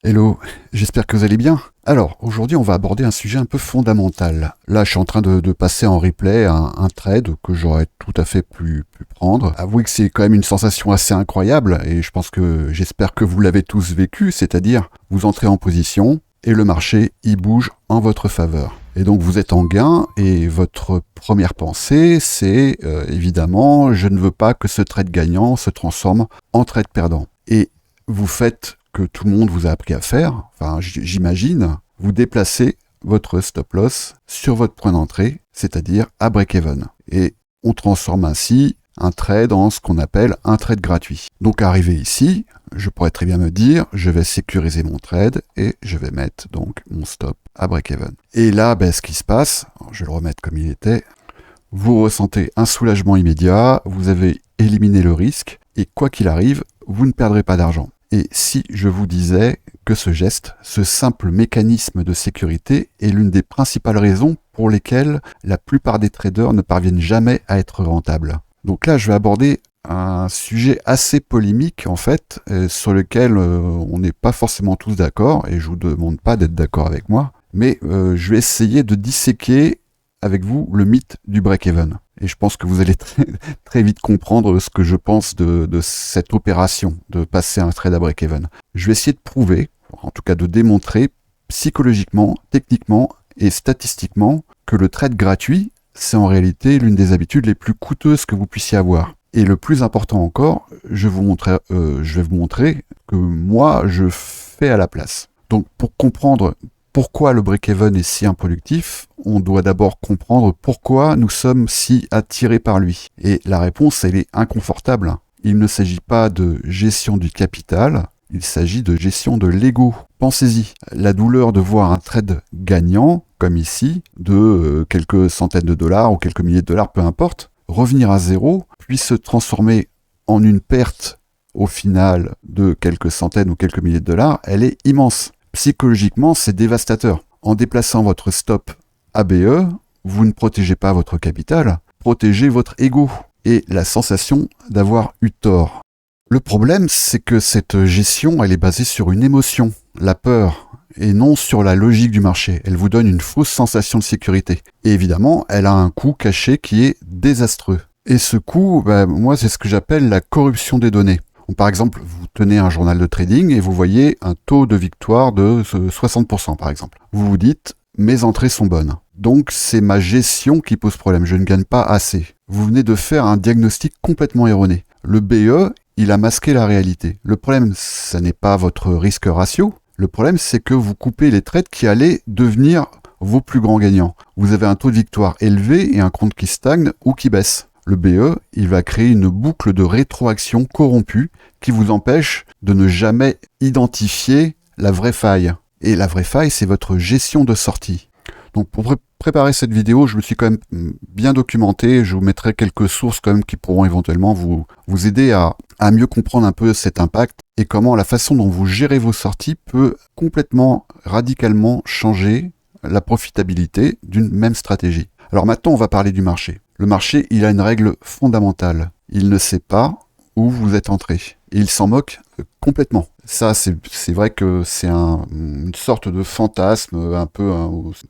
Hello, j'espère que vous allez bien. Alors, aujourd'hui, on va aborder un sujet un peu fondamental. Là, je suis en train de passer en replay un trade que j'aurais tout à fait pu prendre. Avouez que c'est quand même une sensation assez incroyable, et j'espère que vous l'avez tous vécu, c'est-à-dire, vous entrez en position, et le marché, il bouge en votre faveur. Et donc, vous êtes en gain, et votre première pensée, c'est, évidemment, je ne veux pas que ce trade gagnant se transforme en trade perdant. Et vous faites que tout le monde vous a appris à faire, enfin j'imagine, vous déplacez votre stop loss sur votre point d'entrée, c'est-à-dire à break-even. Et on transforme ainsi un trade en ce qu'on appelle un trade gratuit. Donc arrivé ici, je pourrais très bien me dire, je vais sécuriser mon trade et je vais mettre donc mon stop à break-even. Et là, ce qui se passe, je vais le remettre comme il était, vous ressentez un soulagement immédiat, vous avez éliminé le risque et quoi qu'il arrive, vous ne perdrez pas d'argent. Et si je vous disais que ce geste, ce simple mécanisme de sécurité est l'une des principales raisons pour lesquelles la plupart des traders ne parviennent jamais à être rentables. Donc là, je vais aborder un sujet assez polémique en fait, sur lequel on n'est pas forcément tous d'accord, et je vous demande pas d'être d'accord avec moi, mais je vais essayer de disséquer avec vous le mythe du break-even. Et je pense que vous allez très vite comprendre ce que je pense de cette opération, de passer un trade à break-even. Je vais essayer de prouver, en tout cas de démontrer, psychologiquement, techniquement et statistiquement, que le trade gratuit, c'est en réalité l'une des habitudes les plus coûteuses que vous puissiez avoir. Et le plus important encore, je vais vous montrer que moi, je fais à la place. Donc pour comprendre pourquoi le break-even est si improductif, on doit d'abord comprendre pourquoi nous sommes si attirés par lui. Et la réponse, elle est inconfortable. Il ne s'agit pas de gestion du capital, il s'agit de gestion de l'ego. Pensez-y, la douleur de voir un trade gagnant, comme ici, de quelques centaines de dollars ou quelques milliers de dollars, peu importe, revenir à zéro, puis se transformer en une perte au final de quelques centaines ou quelques milliers de dollars, elle est immense. Psychologiquement, c'est dévastateur. En déplaçant votre stop ABE, vous ne protégez pas votre capital, protégez votre ego et la sensation d'avoir eu tort. Le problème, c'est que cette gestion, elle est basée sur une émotion, la peur, et non sur la logique du marché. Elle vous donne une fausse sensation de sécurité. Et évidemment, elle a un coût caché qui est désastreux. Et ce coût, moi, c'est ce que j'appelle la corruption des données. Par exemple, vous tenez un journal de trading et vous voyez un taux de victoire de 60% par exemple. Vous vous dites, mes entrées sont bonnes. Donc c'est ma gestion qui pose problème, je ne gagne pas assez. Vous venez de faire un diagnostic complètement erroné. Le BE, il a masqué la réalité. Le problème, ça n'est pas votre risque ratio. Le problème, c'est que vous coupez les trades qui allaient devenir vos plus grands gagnants. Vous avez un taux de victoire élevé et un compte qui stagne ou qui baisse. Le BE, il va créer une boucle de rétroaction corrompue qui vous empêche de ne jamais identifier la vraie faille. Et la vraie faille, c'est votre gestion de sortie. Donc pour préparer cette vidéo, je me suis quand même bien documenté. Je vous mettrai quelques sources quand même qui pourront éventuellement vous aider à mieux comprendre un peu cet impact et comment la façon dont vous gérez vos sorties peut complètement, radicalement changer la profitabilité d'une même stratégie. Alors maintenant, on va parler du marché. Le marché, il a une règle fondamentale. Il ne sait pas où vous êtes entré. Et il s'en moque complètement. Ça, c'est vrai que c'est une sorte de fantasme, un peu,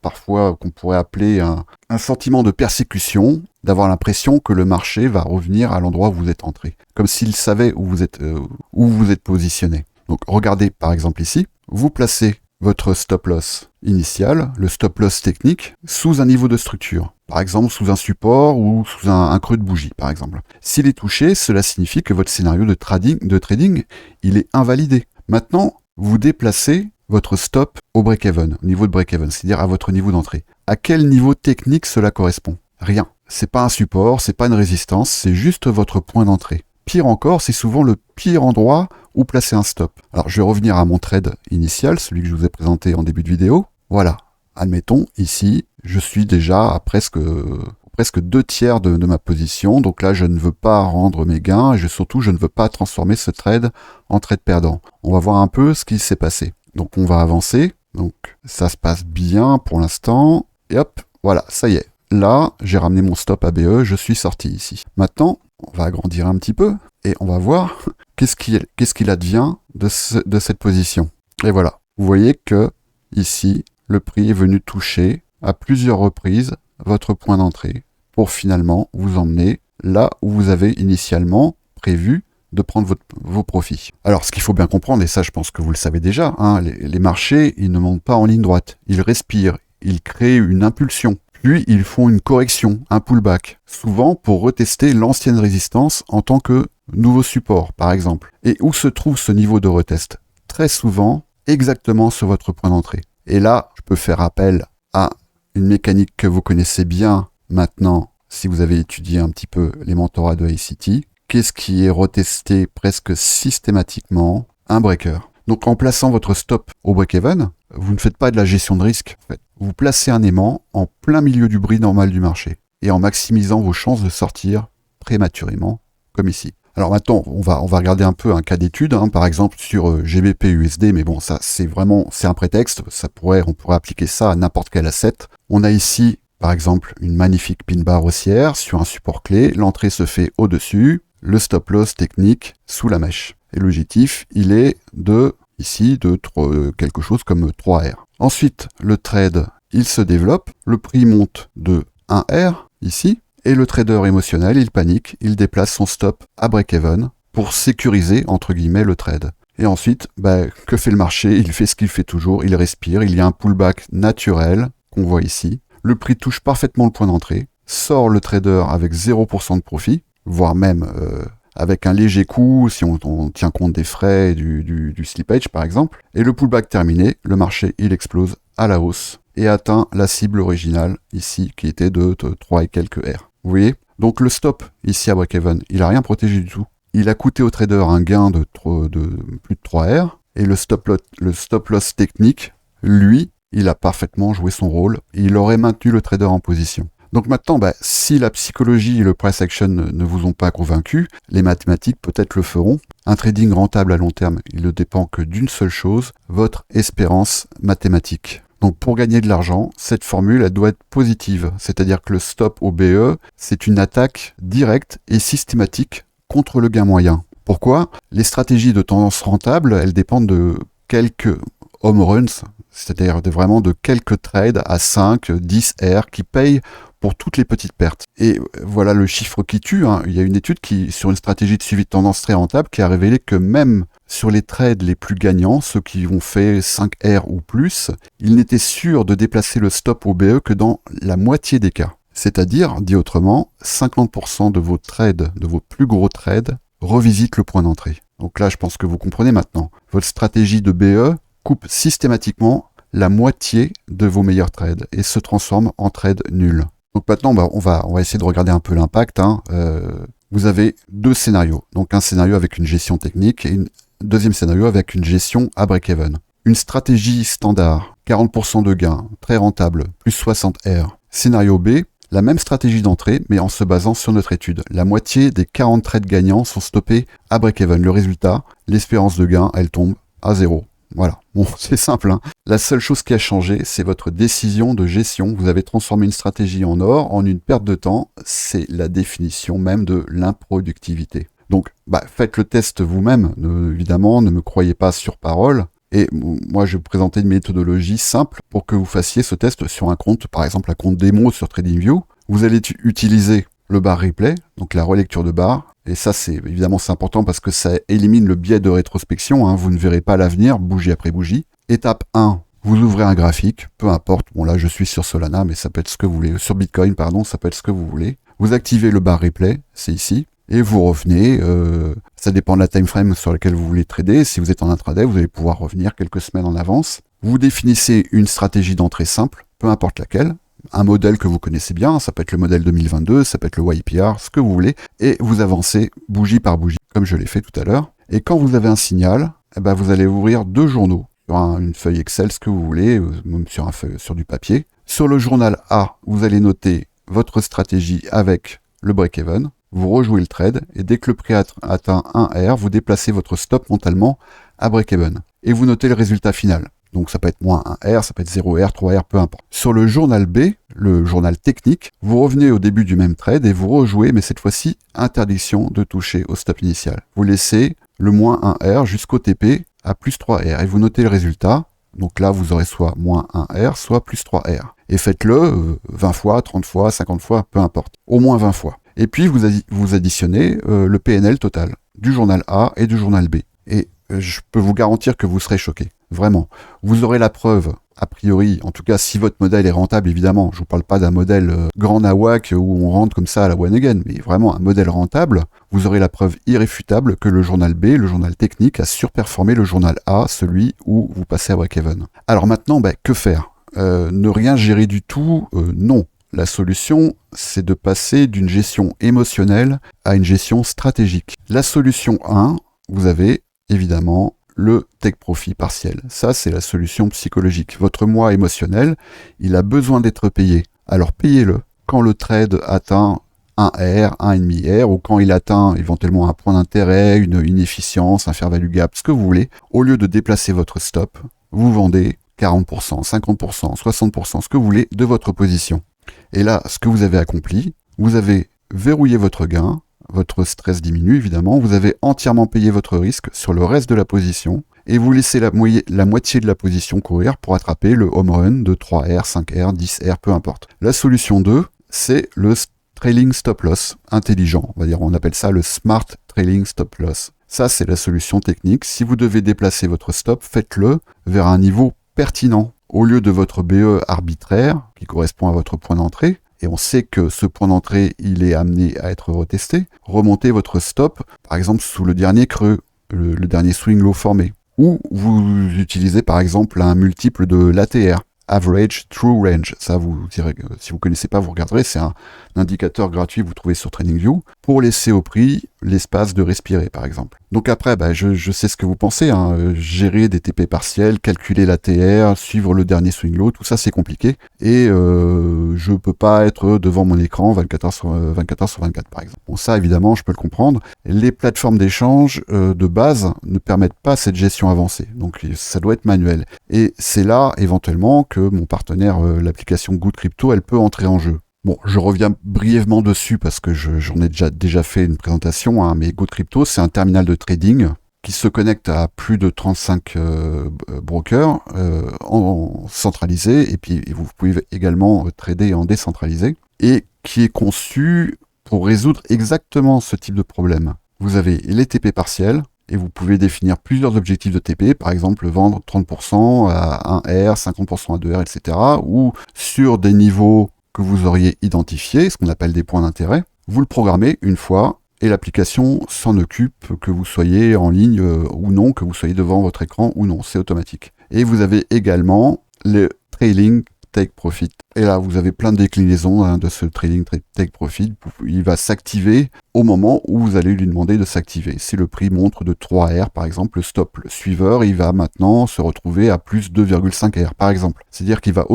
parfois, qu'on pourrait appeler un sentiment de persécution, d'avoir l'impression que le marché va revenir à l'endroit où vous êtes entré. Comme s'il savait où vous êtes positionné. Donc, regardez, par exemple, ici. Vous placez votre stop loss initial, le stop loss technique, sous un niveau de structure. Par exemple, sous un support ou sous un creux de bougie, par exemple. S'il est touché, cela signifie que votre scénario de trading, il est invalidé. Maintenant, vous déplacez votre stop au break-even, au niveau de break-even, c'est-à-dire à votre niveau d'entrée. À quel niveau technique cela correspond? Rien. C'est pas un support, c'est pas une résistance, c'est juste votre point d'entrée. Pire encore, c'est souvent le pire endroit où placer un stop. Alors, je vais revenir à mon trade initial, celui que je vous ai présenté en début de vidéo. Voilà. Admettons, ici, je suis déjà à presque 2/3 de ma position. Donc là, je ne veux pas rendre mes gains et surtout, je ne veux pas transformer ce trade en trade perdant. On va voir un peu ce qui s'est passé. Donc, on va avancer. Donc, ça se passe bien pour l'instant. Et hop, voilà, ça y est. Là, j'ai ramené mon stop ABE, je suis sorti ici. Maintenant, on va agrandir un petit peu et on va voir qu'est-ce qu'il advient de cette position. Et voilà, vous voyez que ici, le prix est venu toucher à plusieurs reprises votre point d'entrée pour finalement vous emmener là où vous avez initialement prévu de prendre vos profits. Alors, ce qu'il faut bien comprendre, et ça je pense que vous le savez déjà, hein, les marchés, ils ne montent pas en ligne droite. Ils respirent, ils créent une impulsion. Puis, ils font une correction, un pullback, souvent pour retester l'ancienne résistance en tant que nouveau support, par exemple. Et où se trouve ce niveau de retest? Très souvent, exactement sur votre point d'entrée. Et là, je peux faire appel à une mécanique que vous connaissez bien maintenant, si vous avez étudié un petit peu les mentorats de ICT. Qu'est-ce qui est retesté presque systématiquement? Un breaker. Donc en plaçant votre stop au break-even, vous ne faites pas de la gestion de risque. En fait. Vous placez un aimant en plein milieu du bruit normal du marché et en maximisant vos chances de sortir prématurément, comme ici. Alors maintenant, on va regarder un peu un cas d'étude, hein, par exemple sur GBP USD, mais bon, ça c'est un prétexte, on pourrait appliquer ça à n'importe quel asset. On a ici, par exemple, une magnifique pin bar haussière sur un support clé, l'entrée se fait au-dessus, le stop loss technique sous la mèche. Et l'objectif, il est ici, de quelque chose comme 3R. Ensuite, le trade, il se développe, le prix monte de 1R, ici, et le trader émotionnel, il panique, il déplace son stop à break-even pour sécuriser, entre guillemets, le trade. Et ensuite, que fait le marché? Il fait ce qu'il fait toujours, il respire, il y a un pullback naturel, qu'on voit ici. Le prix touche parfaitement le point d'entrée, sort le trader avec 0% de profit, voire même avec un léger coup, si on tient compte des frais et du slippage par exemple. Et le pullback terminé, le marché il explose à la hausse et atteint la cible originale ici qui était de 3 et quelques R. Vous voyez? Donc le stop ici à break-even, il n'a rien protégé du tout. Il a coûté au trader un gain de plus de 3 R et le stop loss technique, lui, il a parfaitement joué son rôle et il aurait maintenu le trader en position. Donc maintenant, si la psychologie et le price action ne vous ont pas convaincu, les mathématiques peut-être le feront. Un trading rentable à long terme, il ne dépend que d'une seule chose, votre espérance mathématique. Donc pour gagner de l'argent, cette formule, elle doit être positive. C'est-à-dire que le stop au BE, c'est une attaque directe et systématique contre le gain moyen. Pourquoi? Les stratégies de tendance rentable, elles dépendent de quelques home runs, c'est-à-dire vraiment de quelques trades à 5, 10 R qui payent pour toutes les petites pertes. Et voilà le chiffre qui tue. Hein. Il y a une étude sur une stratégie de suivi de tendance très rentable qui a révélé que même sur les trades les plus gagnants, ceux qui ont fait 5 R ou plus, ils n'étaient sûrs de déplacer le stop au BE que dans la moitié des cas. C'est-à-dire, dit autrement, 50% de vos trades, de vos plus gros trades, revisitent le point d'entrée. Donc là, je pense que vous comprenez maintenant. Votre stratégie de BE coupe systématiquement la moitié de vos meilleurs trades et se transforme en trade nul. Donc maintenant, on va essayer de regarder un peu l'impact. Vous avez deux scénarios. Donc un scénario avec une gestion technique et un deuxième scénario avec une gestion à break-even. Une stratégie standard, 40% de gain, très rentable, plus 60 R. Scénario B, la même stratégie d'entrée, mais en se basant sur notre étude. La moitié des 40 trades gagnants sont stoppés à break-even. Le résultat, l'espérance de gain, elle tombe à 0. Voilà, bon, c'est simple. Hein. La seule chose qui a changé, c'est votre décision de gestion. Vous avez transformé une stratégie en or, en une perte de temps. C'est la définition même de l'improductivité. Donc, faites le test vous-même. Évidemment, ne me croyez pas sur parole. Et moi, je vais vous présenter une méthodologie simple pour que vous fassiez ce test sur un compte, par exemple un compte démo sur TradingView. Vous allez utiliser le bar replay, donc la relecture de bar. Et ça, c'est important parce que ça élimine le biais de rétrospection. Hein. Vous ne verrez pas l'avenir, bougie après bougie. Étape 1, vous ouvrez un graphique, peu importe. Bon là, je suis sur Solana, mais ça peut être ce que vous voulez. Sur Bitcoin, pardon, ça peut être ce que vous voulez. Vous activez le bar replay, c'est ici. Et vous revenez, ça dépend de la time frame sur laquelle vous voulez trader. Si vous êtes en intraday, vous allez pouvoir revenir quelques semaines en avance. Vous définissez une stratégie d'entrée simple, peu importe laquelle. Un modèle que vous connaissez bien, ça peut être le modèle 2022, ça peut être le YPR, ce que vous voulez, et vous avancez bougie par bougie, comme je l'ai fait tout à l'heure. Et quand vous avez un signal, vous allez ouvrir deux journaux, sur une feuille Excel, ce que vous voulez, même sur du papier. Sur le journal A, vous allez noter votre stratégie avec le break-even, vous rejouez le trade, et dès que le prix atteint 1R, vous déplacez votre stop mentalement à break-even, et vous notez le résultat final. Donc ça peut être moins 1R, ça peut être 0R, 3R, peu importe. Sur le journal B, le journal technique, vous revenez au début du même trade et vous rejouez, mais cette fois-ci, interdiction de toucher au stop initial. Vous laissez le moins 1R jusqu'au TP à plus 3R et vous notez le résultat. Donc là, vous aurez soit moins 1R, soit plus 3R. Et faites-le 20 fois, 30 fois, 50 fois, peu importe. Au moins 20 fois. Et puis, vous additionnez le PNL total du journal A et du journal B. Et je peux vous garantir que vous serez choqué. Vraiment. Vous aurez la preuve, a priori, en tout cas si votre modèle est rentable, évidemment. Je vous parle pas d'un modèle grand nawak où on rentre comme ça à la one again, mais vraiment un modèle rentable. Vous aurez la preuve irréfutable que le journal B, le journal technique, a surperformé le journal A, celui où vous passez à break-even. Alors maintenant, que faire Ne rien gérer du tout, non. La solution, c'est de passer d'une gestion émotionnelle à une gestion stratégique. La solution 1, vous avez évidemment le take profit partiel. Ça, c'est la solution psychologique. Votre moi émotionnel, il a besoin d'être payé. Alors payez-le. Quand le trade atteint 1R, 1,5R, ou quand il atteint éventuellement un point d'intérêt, une efficience, un fair value gap, ce que vous voulez, au lieu de déplacer votre stop, vous vendez 40%, 50%, 60%, ce que vous voulez de votre position. Et là, ce que vous avez accompli, vous avez verrouillé votre gain, votre stress diminue évidemment, vous avez entièrement payé votre risque sur le reste de la position, et vous laissez la moitié de la position courir pour attraper le home run de 3R, 5R, 10R, peu importe. La solution 2, c'est le trailing stop loss intelligent, on appelle ça le smart trailing stop loss. Ça, c'est la solution technique. Si vous devez déplacer votre stop, faites-le vers un niveau pertinent. Au lieu de votre BE arbitraire, qui correspond à votre point d'entrée, et on sait que ce point d'entrée, il est amené à être retesté, remontez votre stop, par exemple sous le dernier creux, le dernier swing low formé. Ou vous utilisez par exemple un multiple de l'ATR, Average True Range. Ça, vous direz, si vous ne connaissez pas, vous regarderez, c'est un indicateur gratuit que vous trouvez sur TradingView, pour laisser au prix l'espace de respirer, par exemple. Donc après, je sais ce que vous pensez, gérer des TP partiels, calculer l'ATR, suivre le dernier swing low, tout ça c'est compliqué, et je peux pas être devant mon écran 24 heures sur 24, par exemple. Bon, ça évidemment, je peux le comprendre. Les plateformes d'échange de base ne permettent pas cette gestion avancée, donc ça doit être manuel. Et c'est là, éventuellement, que mon partenaire, l'application Good Crypto, elle peut entrer en jeu. Bon, je reviens brièvement dessus parce que j'en ai déjà fait une présentation, mais Good Crypto, c'est un terminal de trading qui se connecte à plus de 35 brokers en centralisé, et puis vous pouvez également trader en décentralisé, et qui est conçu pour résoudre exactement ce type de problème. Vous avez les TP partiels, et vous pouvez définir plusieurs objectifs de TP, par exemple vendre 30% à 1R, 50% à 2R, etc. Ou sur des niveaux que vous auriez identifiés, ce qu'on appelle des points d'intérêt. Vous le programmez une fois, et l'application s'en occupe, que vous soyez en ligne ou non, que vous soyez devant votre écran ou non, c'est automatique. Et vous avez également le trailing take profit. Et là, vous avez plein de déclinaisons de ce trailing take profit. Il va s'activer au moment où vous allez lui demander de s'activer. Si le prix montre de 3R, par exemple, le stop, le suiveur, il va maintenant se retrouver à plus 2,5R, par exemple. C'est-à-dire qu'il va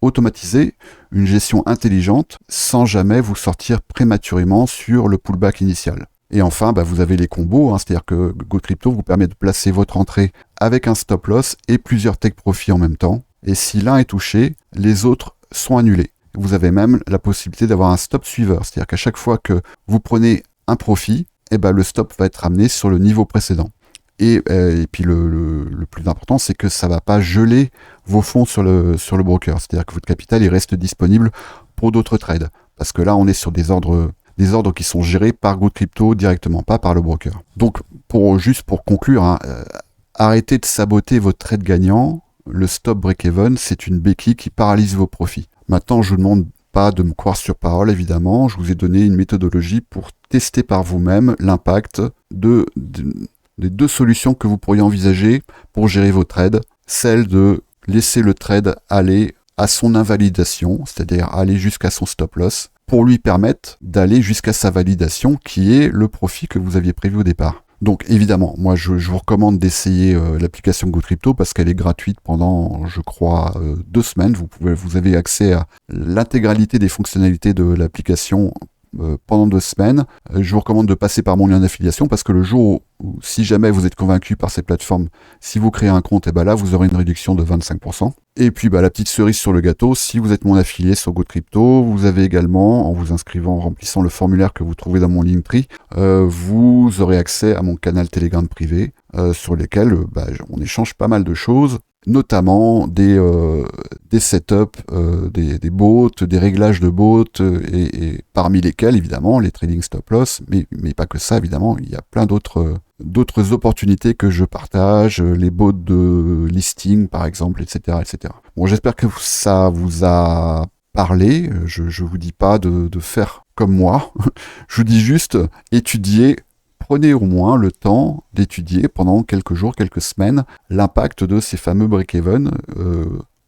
automatiser une gestion intelligente sans jamais vous sortir prématurément sur le pullback initial. Et enfin, vous avez les combos, c'est-à-dire que Good Crypto vous permet de placer votre entrée avec un stop loss et plusieurs take profit en même temps. Et si l'un est touché, les autres sont annulés. Vous avez même la possibilité d'avoir un stop suiveur, c'est-à-dire qu'à chaque fois que vous prenez un profit, le stop va être ramené sur le niveau précédent. Et puis le plus important, c'est que ça ne va pas geler vos fonds sur le broker, c'est-à-dire que votre capital il reste disponible pour d'autres trades. Parce que là, on est sur des ordres qui sont gérés par Good Crypto directement, pas par le broker. Donc, juste pour conclure, arrêtez de saboter votre trade gagnant. Le stop break-even, c'est une béquille qui paralyse vos profits. Maintenant, je ne vous demande pas de me croire sur parole, évidemment. Je vous ai donné une méthodologie pour tester par vous-même l'impact des deux solutions que vous pourriez envisager pour gérer vos trades. Celle de laisser le trade aller à son invalidation, c'est-à-dire aller jusqu'à son stop loss, pour lui permettre d'aller jusqu'à sa validation, qui est le profit que vous aviez prévu au départ. Donc évidemment, moi je vous recommande d'essayer l'application Good Crypto parce qu'elle est gratuite pendant, je crois, 2 semaines. Vous avez accès à l'intégralité des fonctionnalités de l'application pendant 2 semaines. Je vous recommande de passer par mon lien d'affiliation parce que le jour où, si jamais vous êtes convaincu par ces plateformes, si vous créez un compte, là vous aurez une réduction de 25%. Et puis la petite cerise sur le gâteau, si vous êtes mon affilié sur Good Crypto, vous avez également, en vous inscrivant, en remplissant le formulaire que vous trouvez dans mon Linktree, vous aurez accès à mon canal Telegram privé, sur lequel on échange pas mal de choses. notamment des setups, des bots, des réglages de bots, et parmi lesquels évidemment les trading stop loss, mais pas que ça évidemment, il y a plein d'autres opportunités que je partage, les bots de listing par exemple, etc. etc. Bon, j'espère que ça vous a parlé, je vous dis pas de faire comme moi, je vous dis juste étudier. Prenez au moins le temps d'étudier pendant quelques jours, quelques semaines, l'impact de ces fameux break-even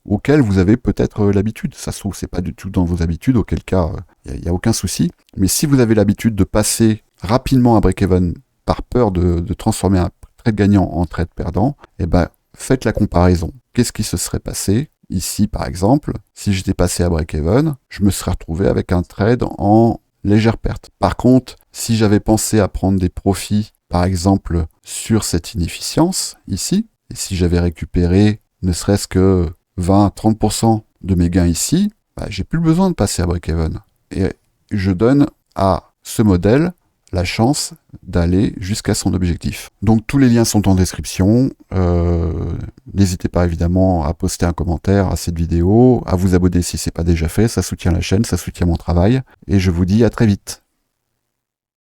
auxquels vous avez peut-être l'habitude. Ça se trouve, c'est pas du tout dans vos habitudes, auquel cas, il n'y a aucun souci. Mais si vous avez l'habitude de passer rapidement à break-even par peur de transformer un trade gagnant en trade perdant, eh ben, faites la comparaison. Qu'est-ce qui se serait passé ici, par exemple, si j'étais passé à break-even, je me serais retrouvé avec un trade en légère perte. Par contre, si j'avais pensé à prendre des profits, par exemple, sur cette inefficience, ici, et si j'avais récupéré ne serait-ce que 20-30% de mes gains ici, bah, j'ai plus besoin de passer à break-even. Et je donne à ce modèle la chance d'aller jusqu'à son objectif. Donc tous les liens sont en description. N'hésitez pas évidemment à poster un commentaire à cette vidéo, à vous abonner si ce n'est pas déjà fait, ça soutient la chaîne, ça soutient mon travail, et je vous dis à très vite.